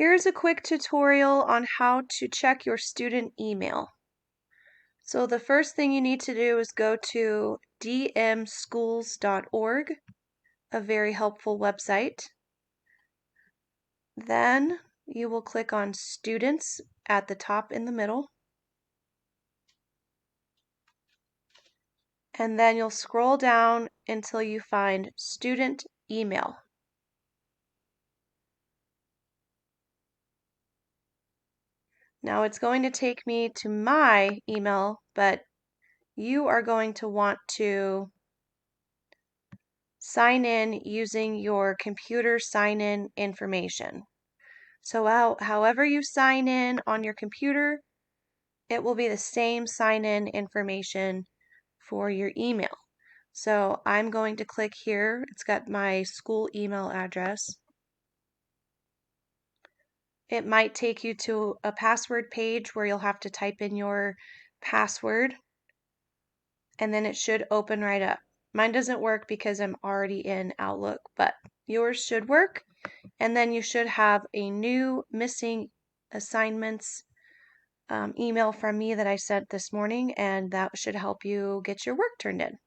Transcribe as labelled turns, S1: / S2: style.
S1: Here's a quick tutorial on how to check your student email. So the first thing you need to do is go to dmschools.org, a very helpful website. Then you will click on Students at the top in the middle. And then you'll scroll down until you find Student Email. Now it's going to take me to my email, but you are going to want to sign in using your computer sign-in information. So however you sign in on your computer, it will be the same sign-in information for your email. So I'm going to click here. It's got my school email address. It might take you to a password page where you'll have to type in your password, and then it should open right up. Mine doesn't work because I'm already in Outlook, but yours should work. And then you should have a new missing assignments email from me that I sent this morning, and that should help you get your work turned in.